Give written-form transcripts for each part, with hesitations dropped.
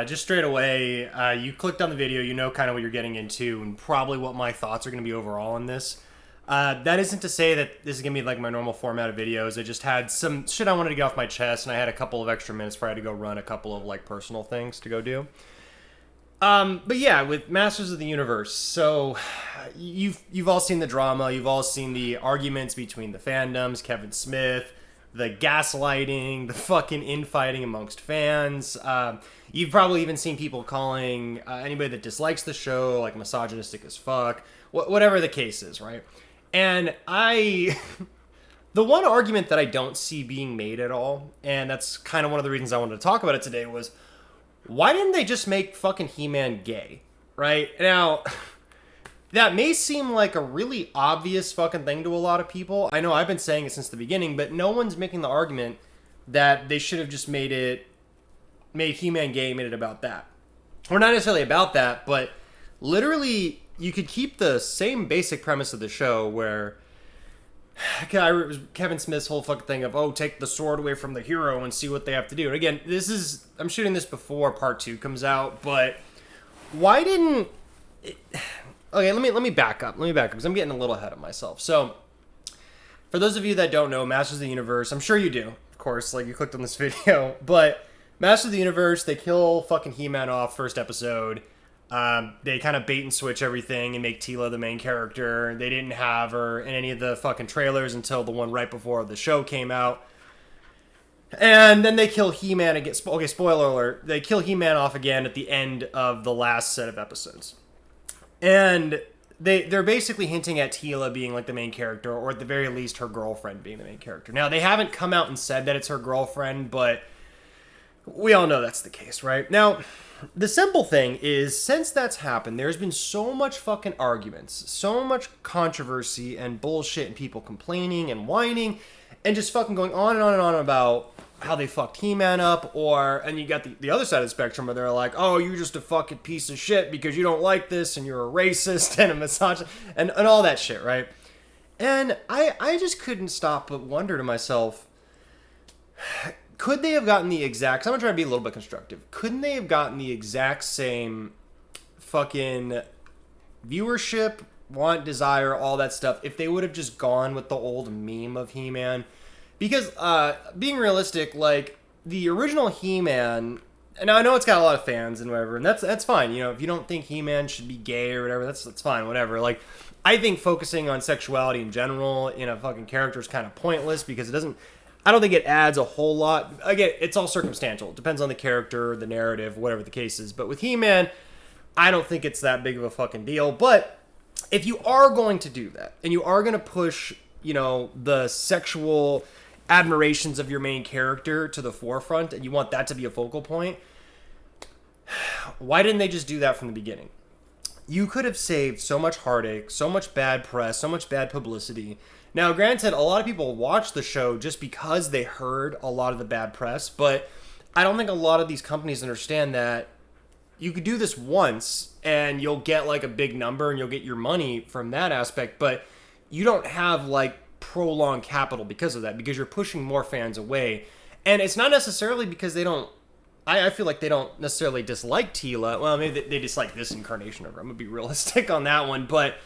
Just straight away, you clicked on the video, you know kind of what you're getting into, and probably what my thoughts are going to be overall on this. That isn't to say that this is going to be like my normal format of videos. I just had some shit I wanted to get off my chest, and I had a couple of extra minutes before I had to go run a couple of like personal things to go do. But yeah, with Masters of the Universe, so you've all seen the drama, you've all seen the arguments between the fandoms, Kevin Smith, the gaslighting, the fucking infighting amongst fans. You've probably even seen people calling anybody that dislikes the show like misogynistic as fuck, whatever the case is, right? And the one argument that I don't see being made at all, and that's kind of one of the reasons I wanted to talk about it today, was why didn't they just make fucking He-Man gay, right? Now, that may seem like a really obvious fucking thing to a lot of people. I know I've been saying it since the beginning, but no one's making the argument that they should have just made He-Man gay, made it about that. Or not necessarily about that, but literally you could keep the same basic premise of the show where Kevin Smith's whole fucking thing of, oh, take the sword away from the hero and see what they have to do. And again, I'm shooting this before part 2 comes out, but why didn't okay, let me back up because I'm getting a little ahead of myself. So for those of you that don't know Masters of the Universe, I'm sure you do, of course, like you clicked on this video, but Masters of the Universe, they kill fucking He-Man off first episode. They kind of bait and switch everything and make Teela the main character. They didn't have her in any of the fucking trailers until the one right before the show came out. And then they kill He-Man again. Okay, spoiler alert. They kill He-Man off again at the end of the last set of episodes. And they're basically hinting at Teela being like the main character, or at the very least her girlfriend being the main character. Now, they haven't come out and said that it's her girlfriend, but we all know that's the case, right? Now, the simple thing is, since that's happened, there's been so much fucking arguments, so much controversy and bullshit and people complaining and whining and just fucking going on and on and on about how they fucked He-Man up, and you got the other side of the spectrum where they're like, oh, you're just a fucking piece of shit because you don't like this and you're a racist and a misogynist and all that shit, right? And I just couldn't stop but wonder to myself, could they have gotten the exact... I'm going to try to be a little bit constructive. Couldn't they have gotten the exact same fucking viewership, want, desire, all that stuff, if they would have just gone with the old meme of He-Man? Because, being realistic, like, the original He-Man... And I know it's got a lot of fans and whatever, and that's fine. You know, if you don't think He-Man should be gay or whatever, that's fine, whatever. Like, I think focusing on sexuality in general in a fucking character is kind of pointless because it doesn't... I don't think it adds a whole lot. Again, it's all circumstantial. It depends on the character, the narrative, whatever the case is. But with He-Man, I don't think it's that big of a fucking deal. But if you are going to do that, and you are going to push, you know, the sexual admirations of your main character to the forefront, and you want that to be a focal point, why didn't they just do that from the beginning? You could have saved so much heartache, so much bad press, so much bad publicity. Now, granted, a lot of people watch the show just because they heard a lot of the bad press, but I don't think a lot of these companies understand that you could do this once and you'll get like a big number and you'll get your money from that aspect, but you don't have like prolonged capital because of that, because you're pushing more fans away. And it's not necessarily because they don't... I feel like they don't necessarily dislike Teela. Well, maybe they dislike this incarnation of her. I'm going to be realistic on that one, but...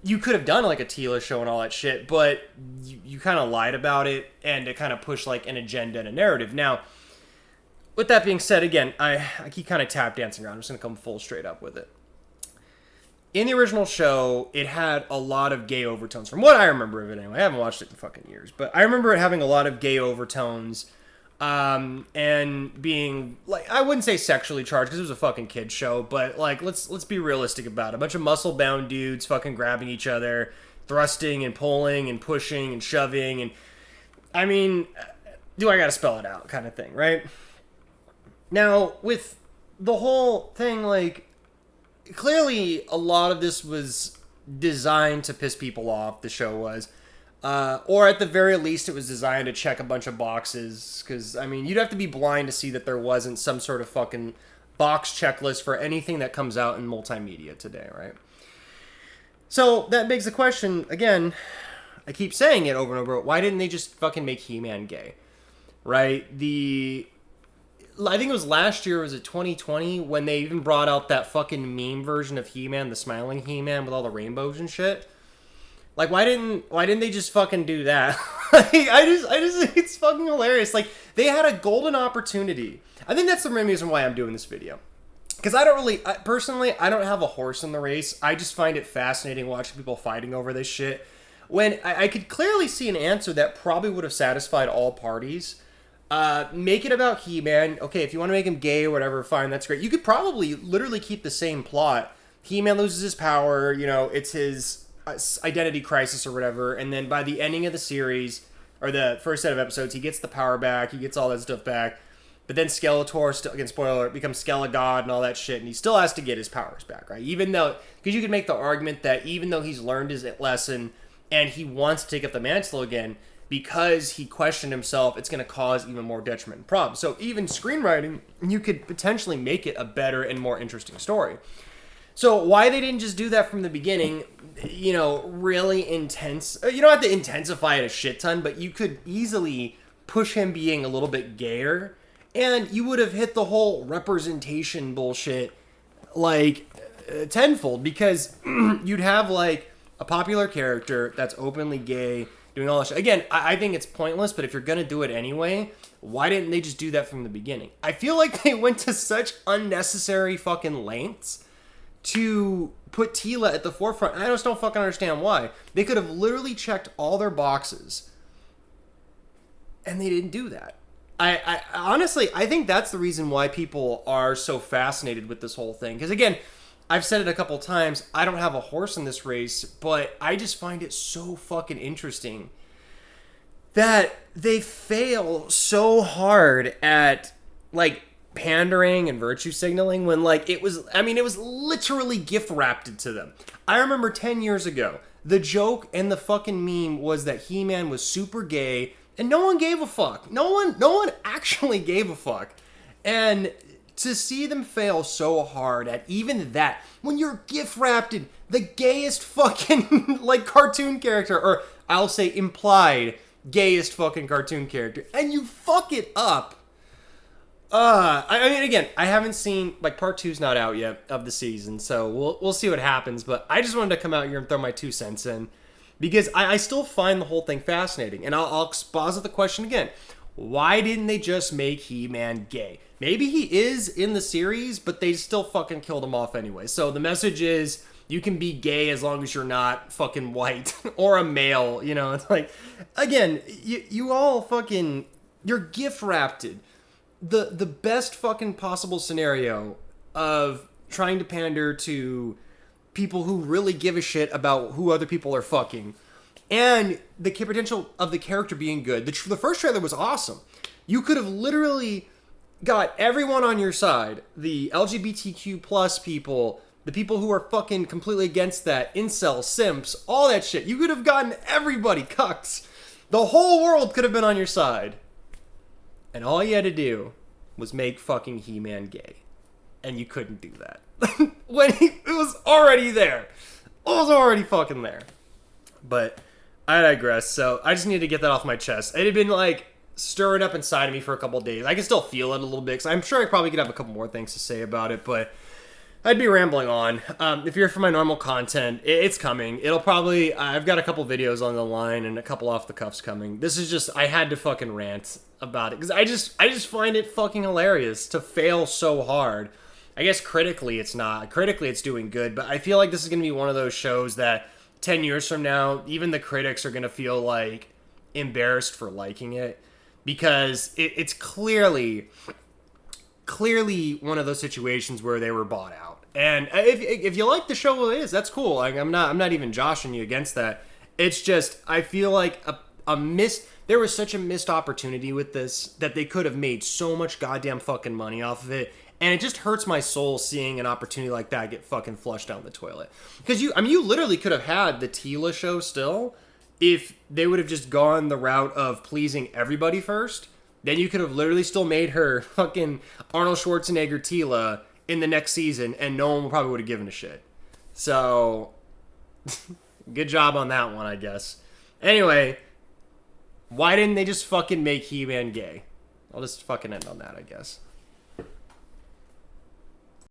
You could have done like a Teela show and all that shit, but you kind of lied about it and it kind of pushed like an agenda and a narrative. Now, with that being said, again, I keep kind of tap dancing around. I'm just going to come full straight up with it. In the original show, it had a lot of gay overtones. From what I remember of it anyway. I haven't watched it in fucking years, but I remember it having a lot of gay overtones. And being like, I wouldn't say sexually charged because it was a fucking kid show, but like, let's be realistic about it. A bunch of muscle bound dudes fucking grabbing each other, thrusting and pulling and pushing and shoving. And I mean, do I gotta spell it out kind of thing, right? Now with the whole thing, like, clearly a lot of this was designed to piss people off. The show was, or at the very least, it was designed to check a bunch of boxes. Because, I mean, you'd have to be blind to see that there wasn't some sort of fucking box checklist for anything that comes out in multimedia today, right? So, that begs the question, again, I keep saying it over and over, why didn't they just fucking make He-Man gay? Right? I think it was last year, was it 2020, when they even brought out that fucking meme version of He-Man, the smiling He-Man with all the rainbows and shit. Like, why didn't they just fucking do that? Like, I just think it's fucking hilarious. Like, they had a golden opportunity. I think that's the main reason why I'm doing this video. Because personally, I don't have a horse in the race. I just find it fascinating watching people fighting over this shit. When I could clearly see an answer that probably would have satisfied all parties. Make it about He-Man. Okay, if you want to make him gay or whatever, fine, that's great. You could probably literally keep the same plot. He-Man loses his power, it's his identity crisis or whatever, and then by the ending of the series, or the first set of episodes, he gets the power back, he gets all that stuff back, but then Skeletor, still, again, spoiler alert, becomes Skelegod and all that shit, and he still has to get his powers back, right? Even though, because you could make the argument that even though he's learned his lesson, and he wants to take up the mantle again, because he questioned himself, it's going to cause even more detriment and problems. So even screenwriting, you could potentially make it a better and more interesting story. So why they didn't just do that from the beginning, really intense. You don't have to intensify it a shit ton, but you could easily push him being a little bit gayer, and you would have hit the whole representation bullshit like tenfold, because you'd have like a popular character that's openly gay, doing all that shit. Again, I think it's pointless, but if you're going to do it anyway, why didn't they just do that from the beginning? I feel like they went to such unnecessary fucking lengths to put Teela at the forefront. I just don't fucking understand why. They could have literally checked all their boxes, and they didn't do that. I honestly, I think that's the reason why people are so fascinated with this whole thing. Because again, I've said it a couple times, I don't have a horse in this race, but I just find it so fucking interesting that they fail so hard at, like, pandering and virtue signaling when, like, it was literally gift wrapped to them. I remember 10 years ago, the joke and the fucking meme was that He-Man was super gay, and no one gave a fuck. No one actually gave a fuck. And to see them fail so hard at even that, when you're gift wrapped in the gayest fucking, like, cartoon character, or I'll say implied gayest fucking cartoon character, and you fuck it up. I mean, again, I haven't seen, like, part 2's not out yet of the season, so we'll see what happens, but I just wanted to come out here and throw my 2 cents in, because I still find the whole thing fascinating, and I'll posit the question again. Why didn't they just make He-Man gay? Maybe he is in the series, but they still fucking killed him off anyway. So the message is, you can be gay as long as you're not fucking white or a male, It's like, again, you all fucking, you're gift wrapped. The best fucking possible scenario of trying to pander to people who really give a shit about who other people are fucking, and the potential of the character being good. The first trailer was awesome. You could have literally got everyone on your side, the LGBTQ plus people, the people who are fucking completely against that, incels, simps, all that shit. You could have gotten everybody, cucks. The whole world could have been on your side. And all you had to do was make fucking He-Man gay. And you couldn't do that. When it was already there. It was already fucking there. But I digress. So I just needed to get that off my chest. It had been like stirring up inside of me for a couple days. I can still feel it a little bit, because I'm sure I probably could have a couple more things to say about it, but I'd be rambling on. If you're here for my normal content, it's coming. It'll probably, I've got a couple videos on the line and a couple off the cuffs coming. This is just, I had to fucking rant about it, because I just find it fucking hilarious to fail so hard. I guess critically it's not. Critically it's doing good, but I feel like this is going to be one of those shows that 10 years from now, even the critics are going to feel like embarrassed for liking it, because it's clearly one of those situations where they were bought out. And if you like the show, well, it is. That's cool. Like, I'm not even joshing you against that. It's just, I feel like there was such a missed opportunity with this, that they could have made so much goddamn fucking money off of it. And it just hurts my soul seeing an opportunity like that get fucking flushed down the toilet. Because you literally could have had the Teela show still, if they would have just gone the route of pleasing everybody first. Then you could have literally still made her fucking Arnold Schwarzenegger Teela in the next season, and no one probably would have given a shit. So, good job on that one, I guess. Anyway, why didn't they just fucking make He-Man gay? I'll just fucking end on that, I guess.